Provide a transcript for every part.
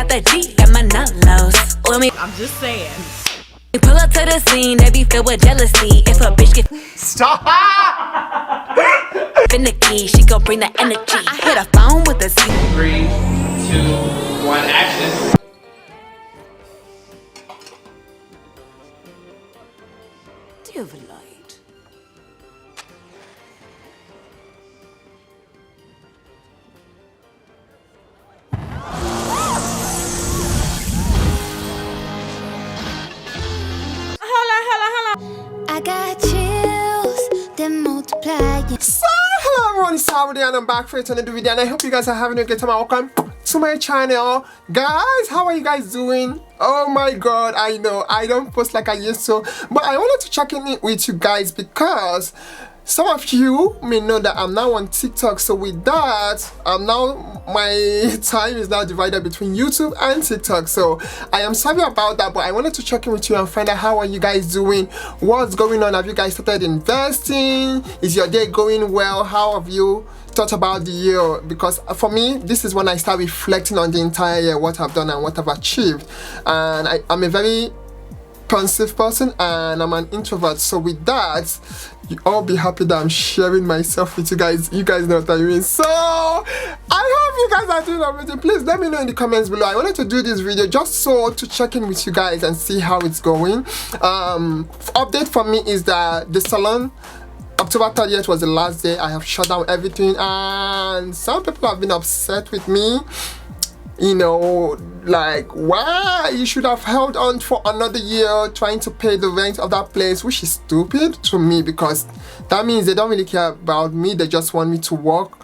got that G and my nullos. I'm just saying. We pull up to the scene, they be filled with jealousy. If a bitch get stop finicky, she gon' bring the energy. I hit a phone with a 3, 2, 1, action. Dear light. I got chills, then multiply. So hello everyone, it's Saturday and I'm back for another video and I hope you guys are having a good time. Welcome to my channel. Guys, how are you guys doing? Oh my god, I know I don't post like I used to, but I wanted to check in with you guys because some of you may know that I'm now on TikTok. So with that, my time is now divided between YouTube and TikTok. So I am sorry about that, but I wanted to check in with you and find out how are you guys doing, what's going on. Have you guys started investing? Is your day going well? How have you thought about the year? Because for me, this is when I start reflecting on the entire year, what I've done and what I've achieved. And I'm a very pensive person and I'm an introvert, so with that you all be happy that I'm sharing myself with you guys. You guys know what I mean. So I hope you guys are doing everything. Please let me know in the comments below. I wanted to do this video just so to check in with you guys and see how it's going. Update for me is that the salon, October 30th was the last day. I have shut down everything and some people have been upset with me, you know, like, why you should have held on for another year trying to pay the rent of that place, which is stupid to me because that means they don't really care about me. They just want me to work,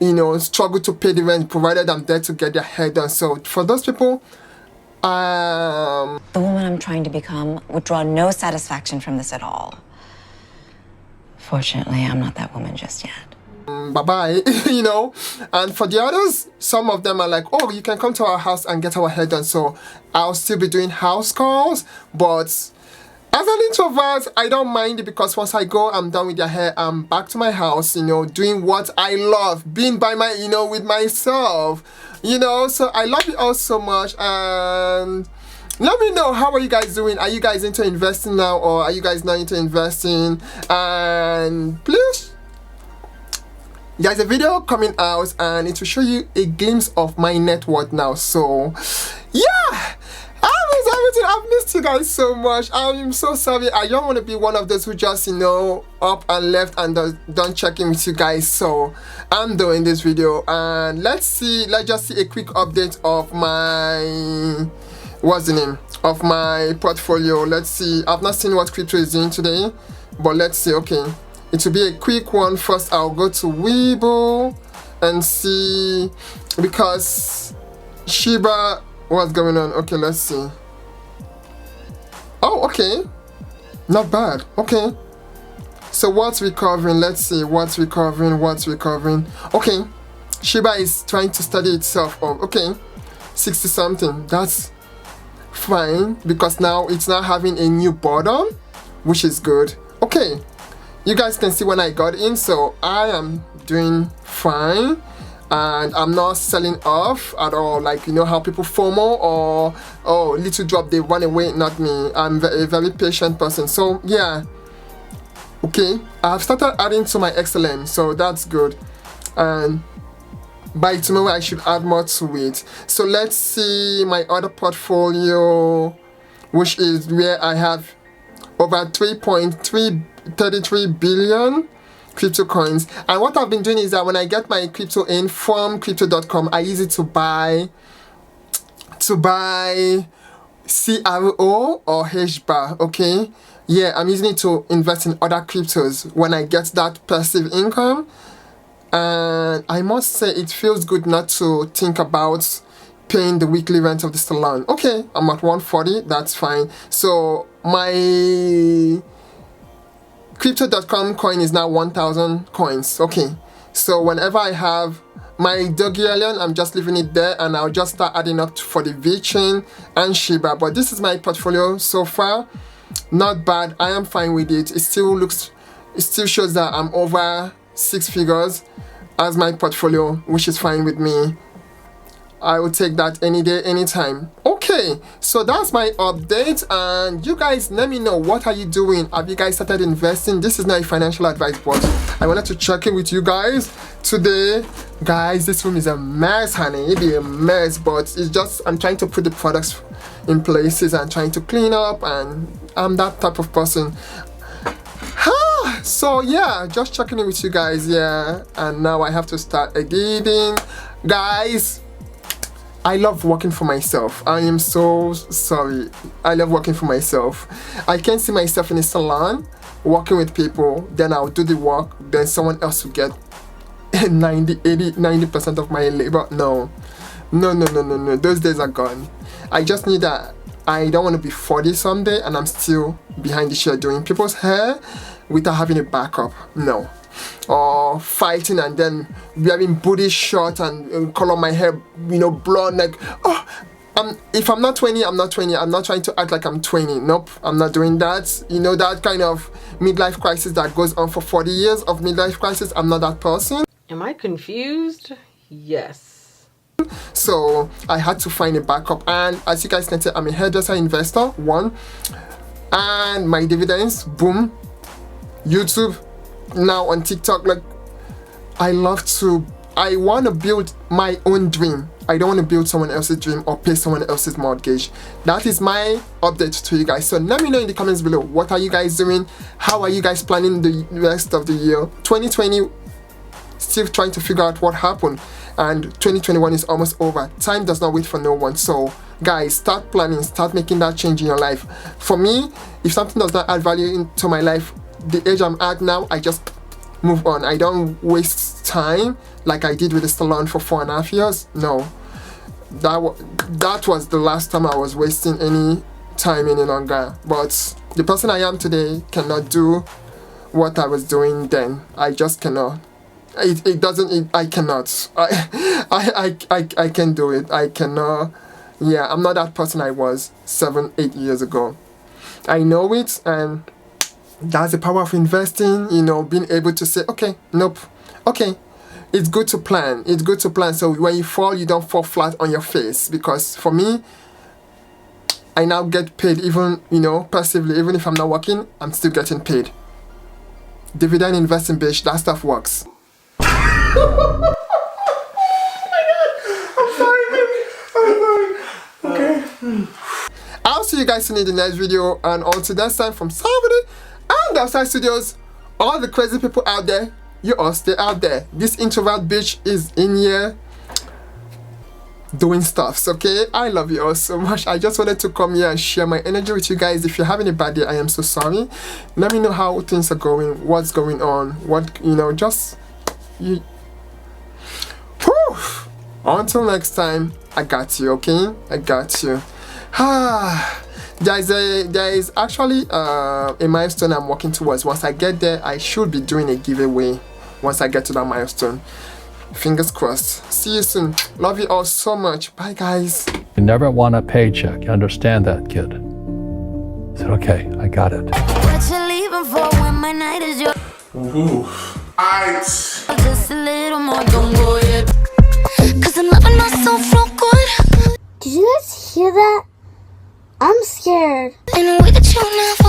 you know, struggle to pay the rent provided I'm there to get their hair done. So for those people, the woman I'm trying to become would draw no satisfaction from this at all. Fortunately, I'm not that woman just yet. Bye-bye. You know. And for the others, some of them are like, oh, you can come to our house and get our hair done. So I'll still be doing house calls, but as an introvert, I don't mind it because once I go, I'm done with their hair, I'm back to my house, you know, doing what I love, being by my, you know, with myself, you know. So I love you all so much. And let me know, how are you guys doing? Are you guys into investing now, or are you guys not into investing? And please, there's a video coming out and it will show you a glimpse of my net worth now. So yeah, I've missed you guys so much. I'm so sorry. I don't want to be one of those who just, you know, up and left and don't check in with you guys. So I'm doing this video and let's just see a quick update of my, what's the name of my portfolio. Let's see. I've not seen what crypto is doing today, but let's see. Okay, it will be a quick one. First I'll go to webull and see, because Shiba, what's going on. Okay, let's see. Oh, okay, not bad. Okay, so what's recovering? Let's see what's recovering. Okay, Shiba is trying to study itself up. Okay, 60 something, that's fine because now it's not having a new bottom, which is good. Okay, you guys can see when I got in, so I am doing fine and I'm not selling off at all. Like, you know how people FOMO or, oh, little drop they run away. Not me. I'm a very patient person. So yeah, okay, I've started adding to my XLM, so that's good, and by tomorrow I should add more to it. So let's see my other portfolio, which is where I have over 3.33 billion crypto coins. And what I've been doing is that when I get my crypto in from crypto.com, I use it to buy CRO or HBAR. Okay, yeah, I'm using it to invest in other cryptos when I get that passive income. And I must say it feels good not to think about paying the weekly rent of the salon. Okay, I'm at 140, that's fine. So my crypto.com coin is now 1,000 coins. Okay, so whenever I have my Dogecoin, I'm just leaving it there and I'll just start adding up for the VeChain and Shiba. But this is my portfolio so far. Not bad. I am fine with it. It still shows that I'm over 6 figures as my portfolio, which is fine with me. I will take that any day, anytime. Okay, so that's my update, and you guys let me know, what are you doing? Have you guys started investing? This is not a financial advice, but I wanted to check in with you guys today. Guys, this room is a mess, honey. It be a mess, but it's just I'm trying to put the products in places and trying to clean up, and I'm that type of person. So yeah, just checking in with you guys. Yeah, and now I have to start editing. Guys, I love working for myself. I am so sorry. I love working for myself. I can't see myself in a salon working with people, then I'll do the work, then someone else will get 90% of my labor. No. Those days are gone. I just need that. I don't want to be 40 someday and I'm still behind the chair doing people's hair without having a backup. No. Or fighting and then wearing booty short and color my hair, blonde, like, oh, if I'm not 20, I'm not 20. I'm not trying to act like I'm 20. Nope, I'm not doing that. That kind of midlife crisis that goes on for 40 years of midlife crisis. I'm not that person. Am I confused? Yes. So I had to find a backup, and as you guys can tell, I'm a hairdresser investor, one, and my dividends, boom, YouTube, now on TikTok. Like, I want to build my own dream. I don't want to build someone else's dream or pay someone else's mortgage. That is my update to you guys. So let me know in the comments below, what are you guys doing? How are you guys planning the rest of the year? 2020, still trying to figure out what happened, and 2021 is almost over. Time does not wait for no one. So guys, start planning, start making that change in your life. For me, if something does not add value into my life, the age I'm at now, I just move on. I don't waste time like I did with the salon for 4.5 years. No, that was the last time I was wasting any time any longer. But the person I am today cannot do what I was doing then. I just cannot. I cannot. I can do it. I cannot. Yeah, I'm not that person I was 7-8 years ago. I know it, and that's the power of investing, being able to say, okay, nope, okay, it's good to plan. It's good to plan, so when you fall, you don't fall flat on your face. Because for me, I now get paid even, passively. Even if I'm not working, I'm still getting paid. Dividend investing, bitch, that stuff works. I'm sorry, baby. Okay. I'll see you guys soon in the next video, and until next time, from Saturday and outside studios, all the crazy people out there, you all stay out there. This introvert bitch is in here doing stuffs, okay? I love you all so much. I just wanted to come here and share my energy with you guys. If you're having a bad day, I am so sorry. Let me know how things are going, what's going on, just you. Whew. Until next time, I got you, okay? I got you. There is actually a milestone I'm working towards. Once I get there, I should be doing a giveaway once I get to that milestone. Fingers crossed. See you soon. Love you all so much. Bye, guys. You never want a paycheck. You understand that, kid? I said, okay, I got it. What you leaving for when my night is yours? Ooh. Just a little more, don't go yet. Cause I'm loving myself real good. Did you guys hear that? I'm scared. In a way that you'll never